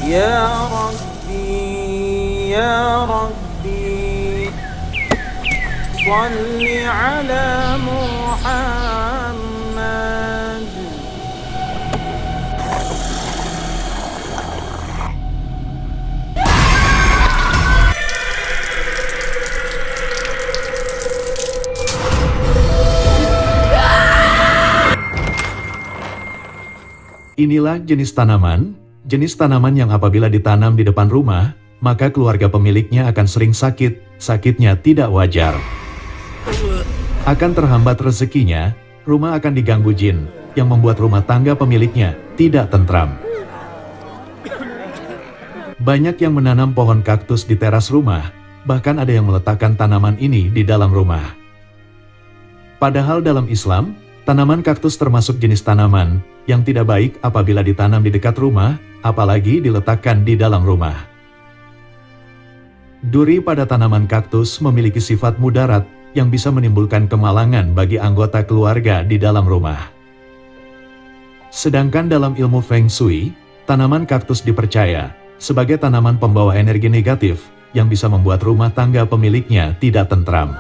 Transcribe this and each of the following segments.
يا ربي يا ربي صل على محمد. Inilah jenis tanaman yang apabila ditanam di depan rumah, maka keluarga pemiliknya akan sering sakit, sakitnya tidak wajar. Akan terhambat rezekinya, rumah akan diganggu jin, yang membuat rumah tangga pemiliknya tidak tentram. Banyak yang menanam pohon kaktus di teras rumah, bahkan ada yang meletakkan tanaman ini di dalam rumah. Padahal dalam Islam, tanaman kaktus termasuk jenis tanaman yang tidak baik apabila ditanam di dekat rumah, apalagi diletakkan di dalam rumah. Duri pada tanaman kaktus memiliki sifat mudarat yang bisa menimbulkan kemalangan bagi anggota keluarga di dalam rumah. Sedangkan dalam ilmu Feng Shui, tanaman kaktus dipercaya sebagai tanaman pembawa energi negatif yang bisa membuat rumah tangga pemiliknya tidak tentram.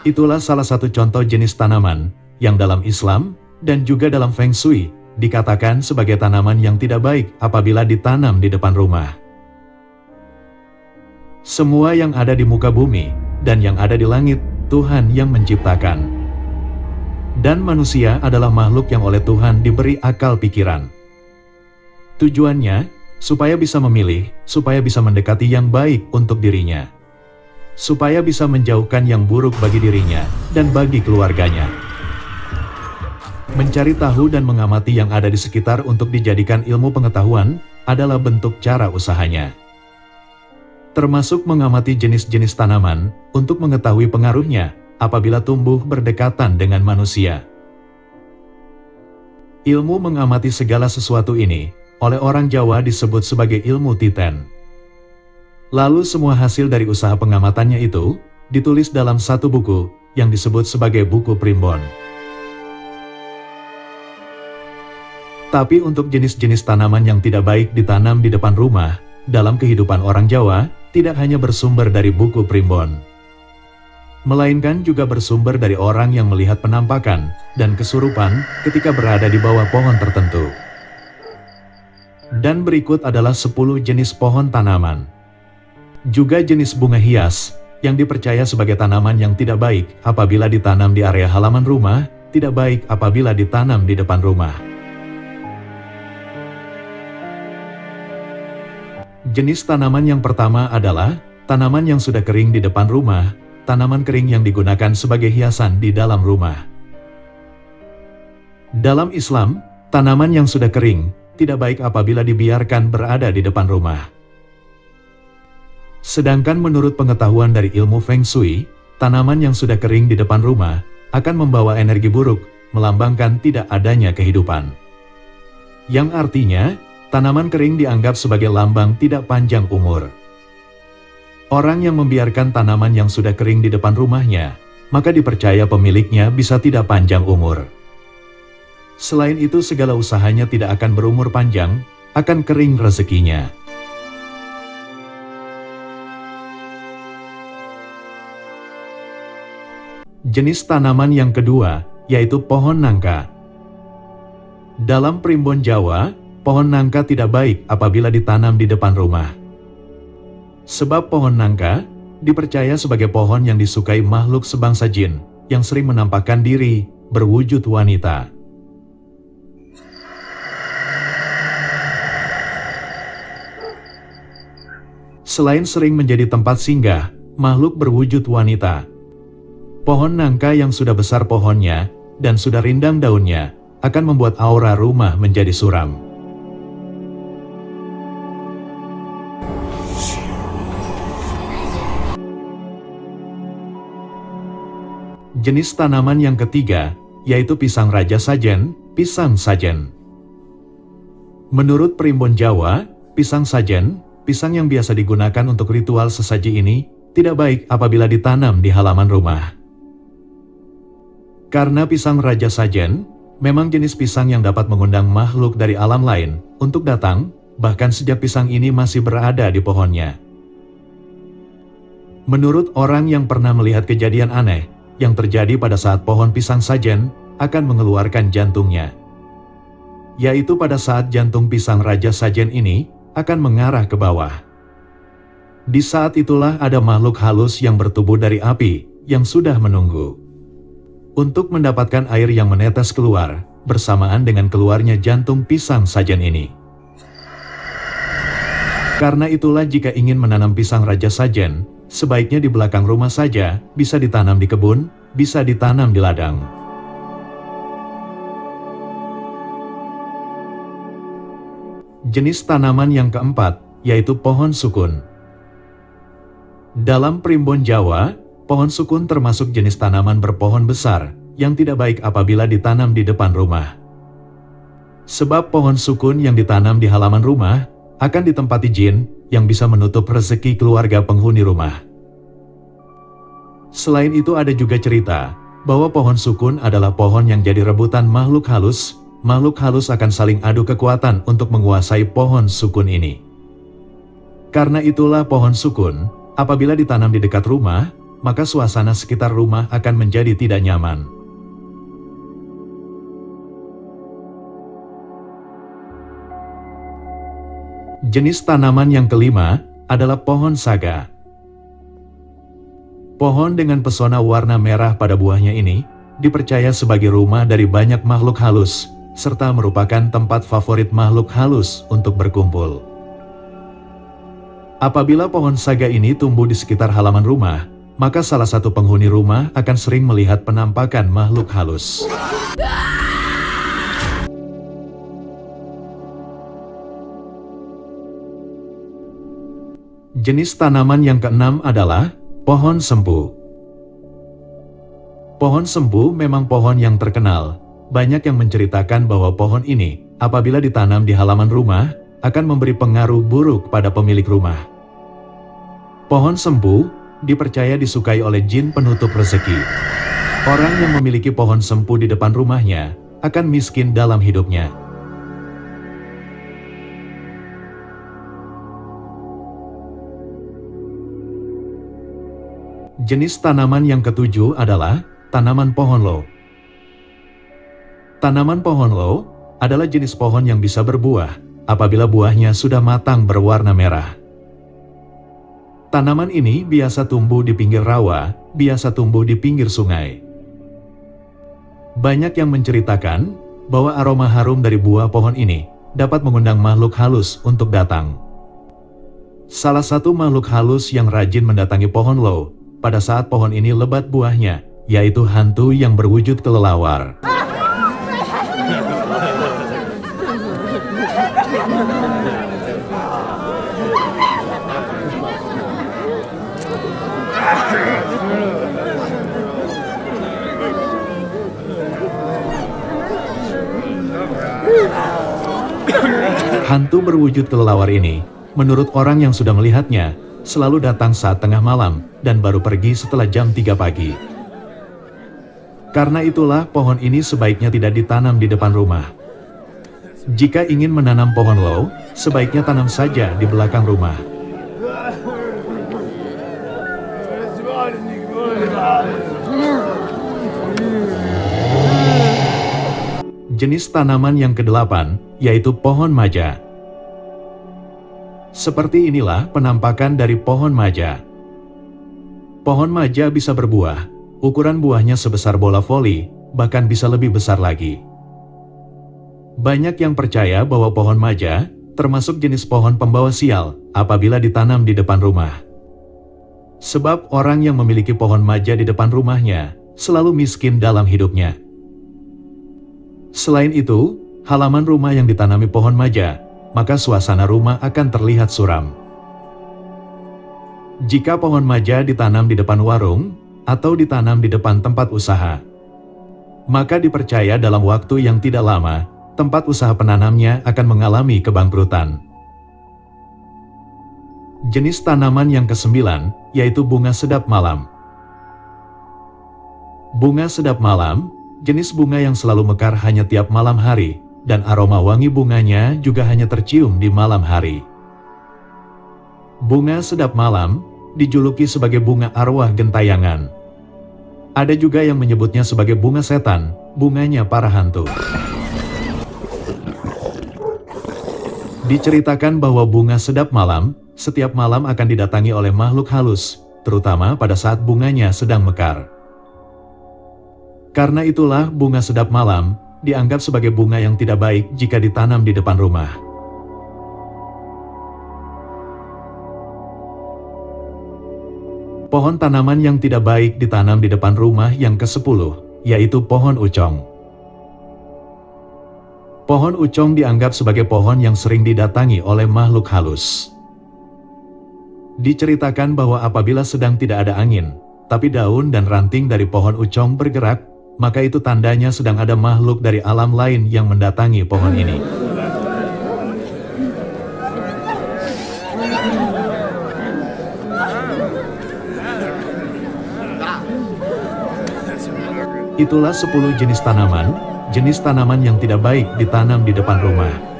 Itulah salah satu contoh jenis tanaman yang dalam Islam dan juga dalam Feng Shui dikatakan sebagai tanaman yang tidak baik apabila ditanam di depan rumah. Semua yang ada di muka bumi dan yang ada di langit, Tuhan yang menciptakan. Dan manusia adalah makhluk yang oleh Tuhan diberi akal pikiran. Tujuannya, supaya bisa memilih, supaya bisa mendekati yang baik untuk dirinya, supaya bisa menjauhkan yang buruk bagi dirinya dan bagi keluarganya. Mencari tahu dan mengamati yang ada di sekitar untuk dijadikan ilmu pengetahuan adalah bentuk cara usahanya. Termasuk mengamati jenis-jenis tanaman untuk mengetahui pengaruhnya apabila tumbuh berdekatan dengan manusia. Ilmu mengamati segala sesuatu ini oleh orang Jawa disebut sebagai ilmu titen. Lalu semua hasil dari usaha pengamatannya itu ditulis dalam satu buku yang disebut sebagai buku primbon. Tapi untuk jenis-jenis tanaman yang tidak baik ditanam di depan rumah, dalam kehidupan orang Jawa, tidak hanya bersumber dari buku primbon, melainkan juga bersumber dari orang yang melihat penampakan dan kesurupan ketika berada di bawah pohon tertentu. Dan berikut adalah 10 jenis pohon tanaman. Juga jenis bunga hias, yang dipercaya sebagai tanaman yang tidak baik apabila ditanam di area halaman rumah, tidak baik apabila ditanam di depan rumah. Jenis tanaman yang pertama adalah tanaman yang sudah kering di depan rumah, tanaman kering yang digunakan sebagai hiasan di dalam rumah. Dalam Islam, tanaman yang sudah kering tidak baik apabila dibiarkan berada di depan rumah. Sedangkan menurut pengetahuan dari ilmu Feng Shui, tanaman yang sudah kering di depan rumah akan membawa energi buruk, melambangkan tidak adanya kehidupan. Yang artinya, tanaman kering dianggap sebagai lambang tidak panjang umur. Orang yang membiarkan tanaman yang sudah kering di depan rumahnya, maka dipercaya pemiliknya bisa tidak panjang umur. Selain itu, segala usahanya tidak akan berumur panjang, akan kering rezekinya. Jenis tanaman yang kedua, yaitu pohon nangka. Dalam primbon Jawa, pohon nangka tidak baik apabila ditanam di depan rumah. Sebab pohon nangka dipercaya sebagai pohon yang disukai makhluk sebangsa jin, yang sering menampakkan diri berwujud wanita. Selain sering menjadi tempat singgah makhluk berwujud wanita, pohon nangka yang sudah besar pohonnya dan sudah rindang daunnya akan membuat aura rumah menjadi suram. Jenis tanaman yang ketiga, yaitu pisang raja sajen, pisang sajen. Menurut primbon Jawa, pisang sajen, pisang yang biasa digunakan untuk ritual sesaji ini, tidak baik apabila ditanam di halaman rumah. Karena pisang raja sajen memang jenis pisang yang dapat mengundang makhluk dari alam lain untuk datang, bahkan sejak pisang ini masih berada di pohonnya. Menurut orang yang pernah melihat kejadian aneh yang terjadi pada saat pohon pisang sajen akan mengeluarkan jantungnya, yaitu pada saat jantung pisang raja sajen ini akan mengarah ke bawah. Di saat itulah ada makhluk halus yang bertubuh dari api yang sudah menunggu untuk mendapatkan air yang menetes keluar bersamaan dengan keluarnya jantung pisang sajen ini. Karena itulah jika ingin menanam pisang raja sajen, sebaiknya di belakang rumah saja, bisa ditanam di kebun, bisa ditanam di ladang. Jenis tanaman yang keempat, yaitu pohon sukun. Dalam primbon Jawa, pohon sukun termasuk jenis tanaman berpohon besar, yang tidak baik apabila ditanam di depan rumah. Sebab pohon sukun yang ditanam di halaman rumah, akan ditempati jin yang bisa menutup rezeki keluarga penghuni rumah. Selain itu ada juga cerita bahwa pohon sukun adalah pohon yang jadi rebutan makhluk halus. Makhluk halus akan saling adu kekuatan untuk menguasai pohon sukun ini. Karena itulah pohon sukun, apabila ditanam di dekat rumah, maka suasana sekitar rumah akan menjadi tidak nyaman. Jenis tanaman yang kelima adalah pohon saga. Pohon dengan pesona warna merah pada buahnya ini dipercaya sebagai rumah dari banyak makhluk halus, serta merupakan tempat favorit makhluk halus untuk berkumpul. Apabila pohon saga ini tumbuh di sekitar halaman rumah, maka salah satu penghuni rumah akan sering melihat penampakan makhluk halus. Jenis tanaman yang keenam adalah pohon sempu. Pohon sempu memang pohon yang terkenal. Banyak yang menceritakan bahwa pohon ini, apabila ditanam di halaman rumah, akan memberi pengaruh buruk pada pemilik rumah. Pohon sempu dipercaya disukai oleh jin penutup rezeki. Orang yang memiliki pohon sempu di depan rumahnya akan miskin dalam hidupnya. Jenis tanaman yang ketujuh adalah tanaman pohon lo. Tanaman pohon lo adalah jenis pohon yang bisa berbuah apabila buahnya sudah matang berwarna merah. Tanaman ini biasa tumbuh di pinggir rawa, biasa tumbuh di pinggir sungai. Banyak yang menceritakan bahwa aroma harum dari buah pohon ini dapat mengundang makhluk halus untuk datang. Salah satu makhluk halus yang rajin mendatangi pohon lo pada saat pohon ini lebat buahnya, yaitu hantu yang berwujud kelelawar. Hantu berwujud kelelawar ini, menurut orang yang sudah melihatnya, selalu datang saat tengah malam dan baru pergi setelah jam 3 pagi. Karena itulah pohon ini sebaiknya tidak ditanam di depan rumah. Jika ingin menanam pohon lo, sebaiknya tanam saja di belakang rumah. Jenis tanaman yang kedelapan, yaitu pohon maja. Seperti inilah penampakan dari pohon maja. Pohon maja bisa berbuah, ukuran buahnya sebesar bola voli, bahkan bisa lebih besar lagi. Banyak yang percaya bahwa pohon maja termasuk jenis pohon pembawa sial apabila ditanam di depan rumah. Sebab orang yang memiliki pohon maja di depan rumahnya selalu miskin dalam hidupnya. Selain itu, halaman rumah yang ditanami pohon maja, maka suasana rumah akan terlihat suram. Jika pohon maja ditanam di depan warung atau ditanam di depan tempat usaha, maka dipercaya dalam waktu yang tidak lama, tempat usaha penanamnya akan mengalami kebangkrutan. Jenis tanaman yang kesembilan, yaitu bunga sedap malam. Bunga sedap malam Jenis bunga yang selalu mekar hanya tiap malam hari, dan aroma wangi bunganya juga hanya tercium di malam hari. Bunga sedap malam dijuluki sebagai bunga arwah gentayangan. Ada juga yang menyebutnya sebagai bunga setan, bunganya para hantu. Diceritakan bahwa bunga sedap malam setiap malam akan didatangi oleh makhluk halus, terutama pada saat bunganya sedang mekar. Karena itulah bunga sedap malam dianggap sebagai bunga yang tidak baik jika ditanam di depan rumah. Pohon tanaman yang tidak baik ditanam di depan rumah yang ke-10, yaitu pohon ucong. Pohon ucong dianggap sebagai pohon yang sering didatangi oleh makhluk halus. Diceritakan bahwa apabila sedang tidak ada angin, tapi daun dan ranting dari pohon ucong bergerak, maka itu tandanya sedang ada makhluk dari alam lain yang mendatangi pohon ini. Itulah 10 jenis tanaman yang tidak baik ditanam di depan rumah.